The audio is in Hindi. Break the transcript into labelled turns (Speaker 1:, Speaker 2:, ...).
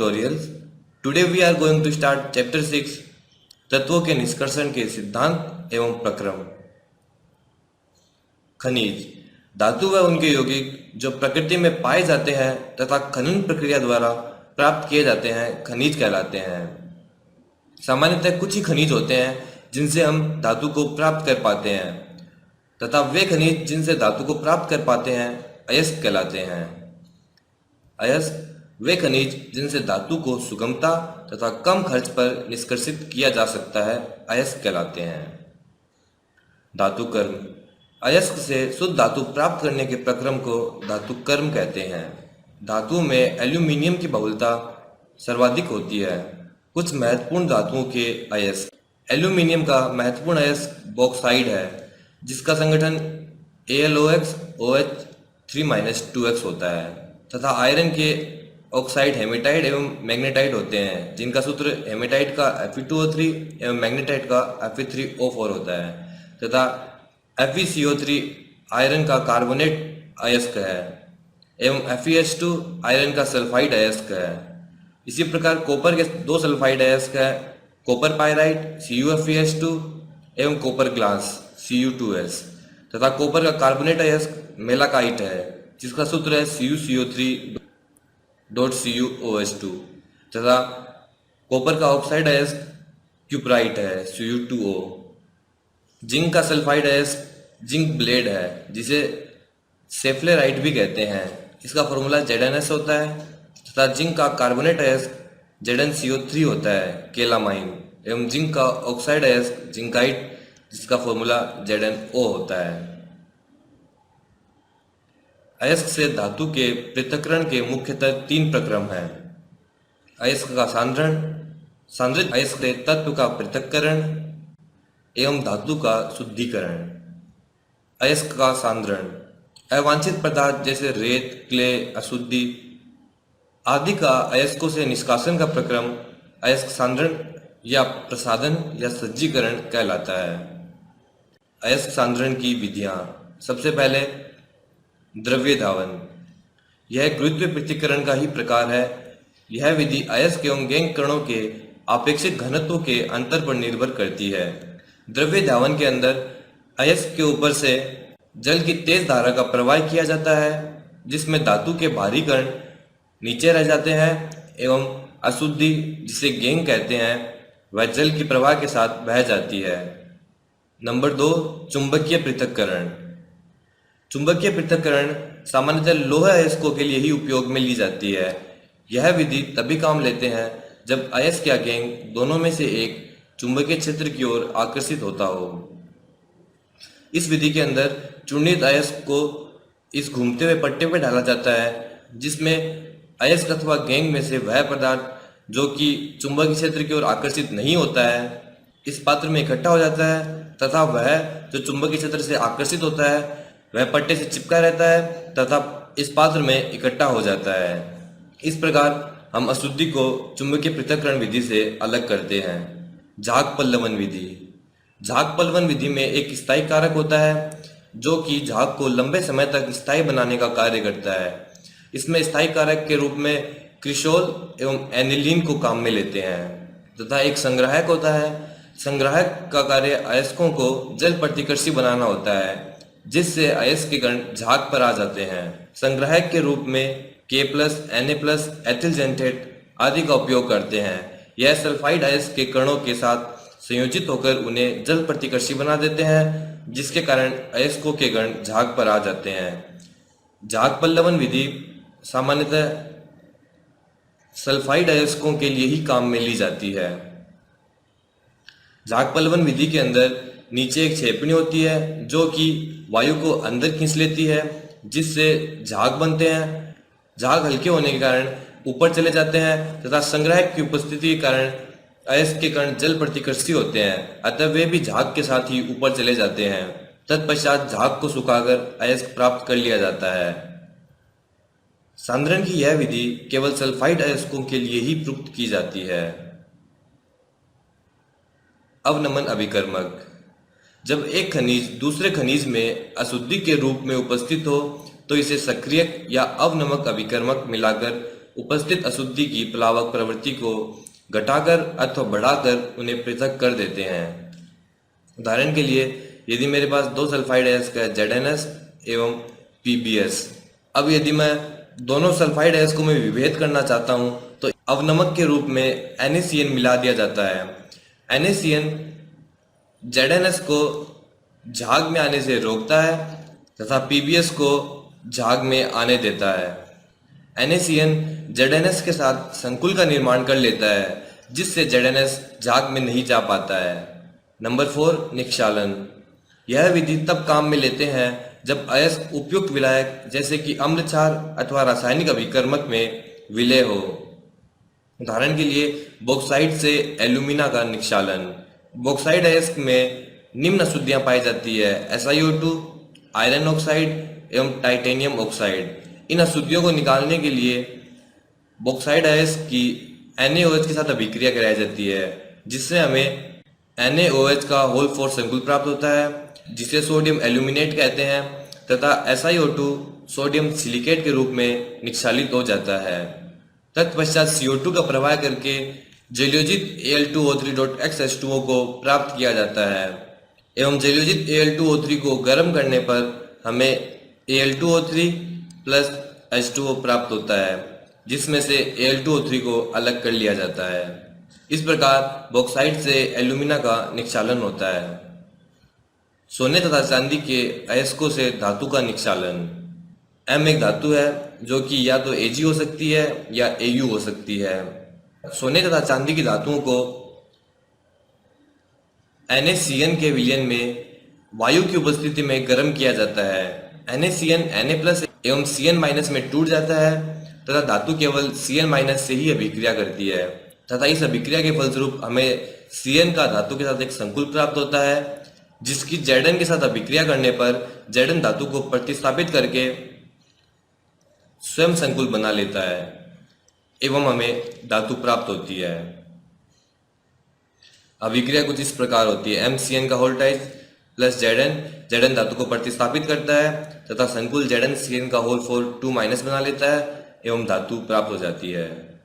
Speaker 1: tutorials. Today we are going to start chapter 6 तत्वों के निष्कर्षण के सिद्धांत एवं प्रक्रम। खनिज धातु व उनके यौगिक जो प्रकृति में पाए जाते हैं तथा खनन प्रक्रिया द्वारा प्राप्त किए जाते हैं खनिज कहलाते हैं। सामान्यतः कुछ ही खनिज होते हैं जिनसे हम धातु को प्राप्त कर पाते हैं तथा वे खनिज जिनसे धातु को प्राप्त कर पाते हैं अयस्क कहलाते हैं। अयस्क वे खनिज जिनसे धातु को सुगमता तथा कम खर्च पर निष्कर्षित किया जा सकता है अयस्क कहलाते हैं। धातु कर्म अयस्क से शुद्ध धातु प्राप्त करने के प्रक्रम को धातु कर्म कहते हैं। धातुओं में एल्यूमीनियम की बहुलता सर्वाधिक होती है। कुछ महत्वपूर्ण धातुओं के अयस्क। एल्यूमीनियम का महत्वपूर्ण अयस्क बॉक्साइड है जिसका संगठन AlOH OH 3-2x होता है तथा आयरन के ऑक्साइड हेमेटाइट एवं मैग्नेटाइट होते हैं जिनका सूत्र हेमेटाइट का Fe2O3 एवं मैग्नेटाइट का Fe3O4 होता है तथा FeCO3 आयरन का कार्बोनेट अयस्क है एवं FeS2 आयरन का सल्फाइड अयस्क है। इसी प्रकार कॉपर के दो सल्फाइड अयस्क है, कॉपर पायराइट CuFeS2 एवं कॉपर ग्लास Cu2S तथा कॉपर का कार्बोनेट अयस्क मेलाकाइट है जिसका सूत्र है CuCO3.CuOH2 तथा कॉपर का ऑक्साइड अयस्क क्यूपराइट है Cu2O। जिंक का सल्फाइड अयस्क जिंक ब्लेड है जिसे सेफ्लेराइट भी कहते हैं। इसका फॉर्मूला ZnS होता है तथा जिंक का कार्बोनेट अयस्क ZnCO3 होता है केलामाइन एवं जिंक का ऑक्साइड अयस्क जिंकाइट जिसका फॉर्मूला ZnO होता है। अयस्क से धातु के पृथक्करण के मुख्यतः तीन प्रक्रम हैं। अयस्क का सांद्रण, सांद्रित अयस्क से तत्व का पृथक्करण एवं धातु का शुद्धिकरण। अयस्क का सांद्रण अवांछित पदार्थ जैसे रेत, क्ले, अशुद्धि आदि का अयस्कों से निष्कासन का प्रक्रम अयस्क सांद्रण या प्रसादन या सज्जीकरण कहलाता है। अयस्क सांद्रण की विधियां। सबसे पहले द्रव्य धावन, यह गुरुत्वीय पृथक्करण का ही प्रकार है। यह विधि अयस्क एवं गैंग कणों के आपेक्षिक घनत्व के अंतर पर निर्भर करती है। द्रव्य धावन के अंदर अयस्क के ऊपर से जल की तेज धारा का प्रवाह किया जाता है जिसमें धातु के भारी कण नीचे रह जाते हैं एवं अशुद्धि जिसे गैंग कहते हैं वह जल की प्रवाह के साथ बह जाती है। नंबर 2, चुंबकीय पृथक्करण। चुंबकीय पृथक्करण सामान्यतः लोहा अयस्कों के लिए ही उपयोग में ली जाती है। यह विधि तभी काम लेते हैं जब अयस्क या गैंग दोनों में से एक चुंबकीय क्षेत्र की ओर आकर्षित होता हो। इस विधि के अंदर चूर्णित अयस्क को इस घूमते हुए पट्टे पर डाला जाता है जिसमें अयस्क अथवा गैंग में से वह पदार्थ जो कि चुंबकीय क्षेत्र की ओर आकर्षित नहीं होता है इस पात्र में इकट्ठा हो जाता है तथा वह जो चुंबकीय क्षेत्र से आकर्षित होता है वह पट्टे से चिपका रहता है तथा इस पात्र में इकट्ठा हो जाता है। इस प्रकार हम अशुद्धि को चुंबकीय पृथक्करण विधि से अलग करते हैं। झाग पल्लवन विधि। झाग पल्लवन विधि में एक स्थायी कारक होता है जो कि झाग को लंबे समय तक स्थायी बनाने का कार्य करता है। इसमें स्थायी कारक के रूप में क्रिसोल एवं एनिलीन को काम में लेते हैं तथा एक संग्राहक होता है। संग्राहक का कार्य अयस्कों को जल प्रतिकर्षी बनाना होता है जिससे अयस्क के कण झाग पर आ जाते हैं। संग्राहक के रूप में K+, Na+, एथिल जेंटेट आदि का उपयोग करते हैं। यह सल्फाइड अयस्क के कणों के साथ संयोजित होकर उन्हें जल प्रतिकर्षी बना देते हैं जिसके कारण अयस्कों के कण झाग पर आ जाते हैं। झाग पल्लवन विधि सामान्यतः सल्फाइड अयस्कों के लिए ही काम में ली जाती है। झाग पल्लवन विधि के अंदर नीचे एक छेपनी होती है जो कि वायु को अंदर खींच लेती है जिससे झाग बनते हैं। झाग हल्के होने के कारण ऊपर चले जाते हैं तथा संग्राहक की उपस्थिति के कारण अयस्क के कण जल प्रतिकर्षी होते हैं अतः वे भी झाग के साथ ही ऊपर चले जाते हैं। तत्पश्चात झाग को सुखाकर अयस्क प्राप्त कर लिया जाता है। सांद्रण की यह विधि केवल सल्फाइड अयस्कों के लिए ही प्रयुक्त की जाती है। अवनमन अभिकर्मक, जब एक खनिज दूसरे खनिज में अशुद्धि के रूप में उपस्थित हो तो इसे सक्रियक या अवनमक अभिकर्मक मिलाकर उपस्थित अशुद्धि की प्लावक प्रवृत्ति को घटाकर अथवा बढ़ाकर उन्हें पृथक कर देते हैं। उदाहरण के लिए यदि मेरे पास दो सल्फाइड अयस्क है ZnS एवं PbS। अब यदि मैं दोनों सल्फाइड अयस्क को मैं विभेद करना चाहता हूं तो अवनमक के रूप में NaCN मिला दिया जाता है। NaCN ZnS को झाग में आने से रोकता है तथा PbS को झाग में आने देता है। NaCN ZnS के साथ संकुल का निर्माण कर लेता है जिससे ZnS झाग में नहीं जा पाता है। नंबर 4, निक्षालन। यह विधि तब काम में लेते हैं जब अयस्क उपयुक्त विलायक जैसे कि अम्ल क्षार अथवा रासायनिक अभिकर्मक में विलय हो। उदाहरण के लिए बॉक्साइट से एल्यूमिना का निक्षालन। बॉक्साइट अयस्क में निम्न अशुद्धियां पाई जाती है SiO2, आयरन ऑक्साइड एवं टाइटेनियम ऑक्साइड। इन अशुद्धियों को निकालने के लिए बॉक्साइट अयस्क की NaOH के साथ अभिक्रिया कराई जाती है जिससे हमें NaOH का होल 4 संकुल प्राप्त होता है जिसे सोडियम एल्यूमिनेट कहते हैं तथा SiO2 सोडियम सिलिकेट के रूप में निक्षालित हो जाता है। तत्पश्चात CO2 का प्रवाह करके जलोजित Al2O3.X H2O को प्राप्त किया जाता है एवं जलोजित Al2O3 को गर्म करने पर हमें Al2O3 प्लस H2O प्राप्त होता है जिसमें से Al2O3 को अलग कर लिया जाता है। इस प्रकार बॉक्साइट से एल्यूमिना का निक्षालन होता है। सोने तथा चांदी के अयस्कों से धातु का निक्षालन। M एक धातु है जो कि या तो Ag हो सकती है या Au हो सकती है। सोने तथा चांदी की धातुओं को NaCN के विलयन में वायु की उपस्थिति में गर्म किया जाता है। NaCN Na+ एवं Cn- में टूट जाता है तथा धातु केवल Cn- से ही अभिक्रिया करती है तथा इस अभिक्रिया के फलस्वरूप हमें Cn का धातु के साथ एक संकुल प्राप्त होता है जिसकी Zn के साथ अभिक्रिया करने पर Zn धातु को प्रतिस्थापित करके स्वयं संकुल बना लेता है एवं हमें धातु प्राप्त होती है। अभिक्रिया कुछ इस प्रकार होती है। MCN का होल टाइज प्लस Zn धातु को प्रतिस्थापित करता है तथा संकुल ZnCN का होल 4 2- बना लेता है एवं धातु प्राप्त हो जाती है।